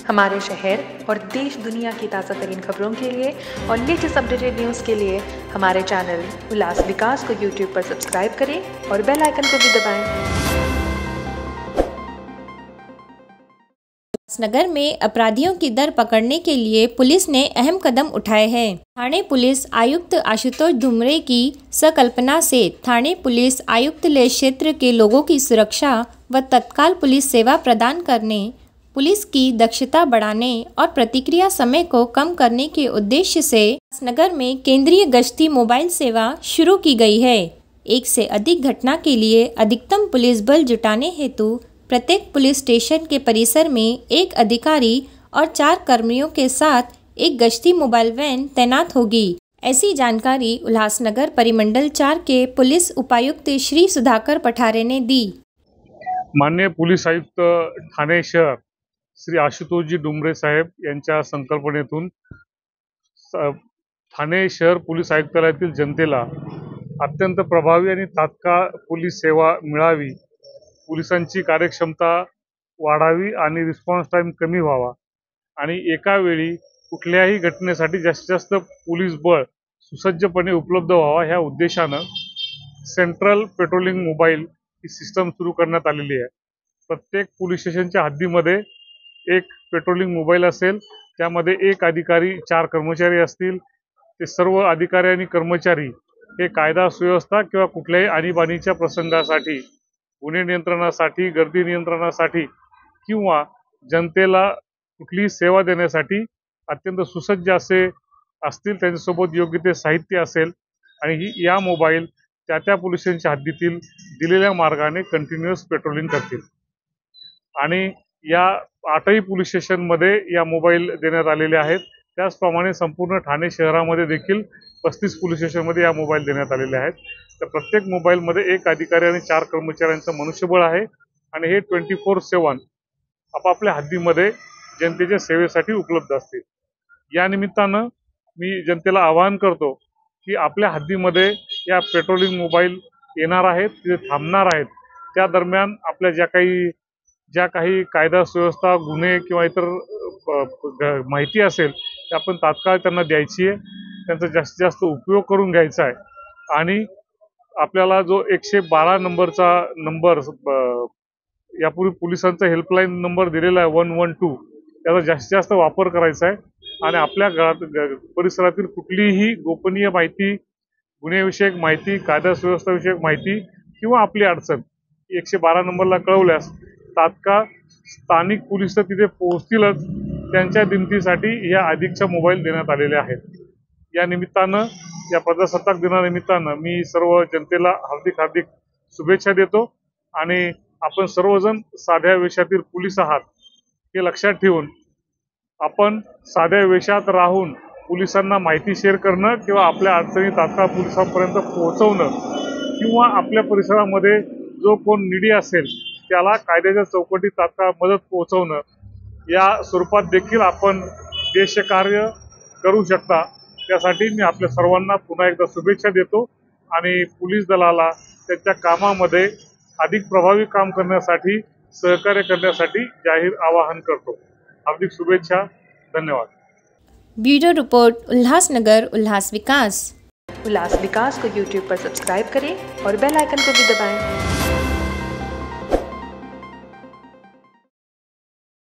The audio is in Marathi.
हमारे शहर और देश दुनिया की ताज़ा तरीन खबरों के लिए और लेटेस्ट अपडेटेड न्यूज़ के लिए हमारे चैनल उल्लास विकास को यूट्यूब पर सब्सक्राइब करें और बेल आइकन को भी दबाएं। नगर में अपराधियों की दर पकड़ने के लिए पुलिस ने अहम कदम उठाए हैं। थाने पुलिस आयुक्त आशुतोष धुमरे की संकल्पना से थाने पुलिस आयुक्तालय क्षेत्र के लोगों की सुरक्षा व तत्काल पुलिस सेवा प्रदान करने, पुलिस की दक्षता बढ़ाने और प्रतिक्रिया समय को कम करने के उद्देश्य से नगर में केंद्रीय गश्ती मोबाइल सेवा शुरू की गई है। एक से अधिक घटना के लिए अधिकतम पुलिस बल जुटाने हेतु प्रत्येक पुलिस स्टेशन के परिसर में एक अधिकारी और 4 कर्मियों के साथ एक गश्ती मोबाइल वैन तैनात होगी। ऐसी जानकारी उल्लासनगर परिमंडल 4 के पुलिस उपायुक्त श्री सुधाकर पठारे ने दी। माननीय पोलीस आयुक्त ठाणे शहर श्री आशुतोषजी डुमरे साहेब यांच्या संकल्पनेतून ठाणे शहर पोलीस आयुक्तालयातील जनतेला अत्यंत प्रभावी आणि तात्काळ पोलीस सेवा मिळावी, पोलिसांची कार्यक्षमता वाढावी आणि रिस्पॉन्स टाइम कमी व्हावा आणि एका वेळी कुठल्याही घटनेसाठी जास्तीत जास्त पोलीस बळ सुसज्जपणे उपलब्ध व्हावा ह्या उद्देशानं सेंट्रल पेट्रोलिंग मोबाईल ही सिस्टम सुरू करण्यात आलेली आहे। प्रत्येक पोलीस स्टेशनच्या हद्दीमध्ये एक पेट्रोलिंग मोबाईल असेल, त्यामध्ये एक अधिकारी 4 कर्मचारी असतील। ते सर्व अधिकारी आणि कर्मचारी हे कायदा सुव्यवस्था किंवा कुठल्याही आणीबाणीच्या प्रसंगासाठी, गुन्हे नियंत्रणासाठी, गर्दी नियंत्रणासाठी किंवा जनतेला कुठलीही सेवा देण्यासाठी अत्यंत सुसज्ज असे असतील। त्यांच्यासोबत योग्य ते साहित्य असेल आणि या मोबाईल त्या पोलीस स्टेशनच्या हद्दीतील दिलेल्या मार्गाने कंटिन्युअस पेट्रोलिंग करतील आणि या 8ही पोलीस स्टेशनमध्ये या मोबाईल देण्यात आलेले आहेत। त्याचप्रमाणे संपूर्ण ठाणे शहरामध्ये देखील 35 पोलीस स्टेशनमध्ये या मोबाईल देण्यात आलेले आहेत। तर प्रत्येक मोबाईलमध्ये एक अधिकारी आणि 4 कर्मचाऱ्यांचं मनुष्यबळ आहे आणि हे 24/7 आपापल्या हद्दीमध्ये जनतेच्या सेवेसाठी उपलब्ध असतील। या निमित्तानं मी जनतेला आवाहन करतो की आपल्या हद्दीमध्ये या पेट्रोलिंग मोबाईल येणार आहेत, ते थांबणार आहेत। त्या दरम्यान आपल्या ज्या काही कायदा सुव्यवस्था, गुन्हे किंवा इतर माहिती असेल ते आपण तात्काळ त्यांना द्यायची आहे, त्यांचा जास्तीत जास्त उपयोग करून घ्यायचा आहे आणि आपल्याला जो 112 नंबरचा नंबर यापूर्वी पोलिसांचा हेल्पलाईन नंबर दिलेला आहे 112, त्याचा जास्तीत जास्त वापर करायचा आहे आणि आपल्या परिसरातील कुठलीही गोपनीय माहिती, गुन्हेविषयक माहिती, कायदा सुव्यवस्थाविषयक माहिती किंवा आपली अडचण 112 नंबरला कळवल्यास तात्काळ स्थानिक पोलीस तिथे पोहोचतीलच। त्यांच्या दिमतीसाठी या अधिकच्या मोबाईल देण्यात आलेले आहेत। या निमित्तानं, या प्रजासत्ताक दिनानिमित्तानं मी सर्व जनतेला हार्दिक शुभेच्छा देतो आणि आपण सर्वजण साध्या वेशातील पोलीस आहात हे लक्षात ठेवून आपण साध्या वेशात राहून पोलिसांना माहिती शेअर करणं किंवा आपल्या अडचणी तात्काळ पोलिसांपर्यंत पोहोचवणं किंवा आपल्या परिसरामध्ये जो कोण निडी असेल त्याला कायद्याच्या चौकटीत तात्काळ मदत पोहोचवणं, या स्वरूपात देखील आपण देशकार्य करू शकता। त्यासाठी मी आपल्या सर्वांना पुन्हा एकदा शुभेच्छा देतो आणि पोलीस दलाला त्यांच्या कामामध्ये अधिक प्रभावी काम करण्यासाठी, सहकार्य करण्यासाठी जाहीर आवाहन करतो। हार्दिक शुभेच्छा, धन्यवाद। ब्यूरो रिपोर्ट उल्लासनगर उल्लास विकास। उल्लास विकास को यूट्यूब पर सब्सक्राइब करें और बेल आइकन को भी दबाएं।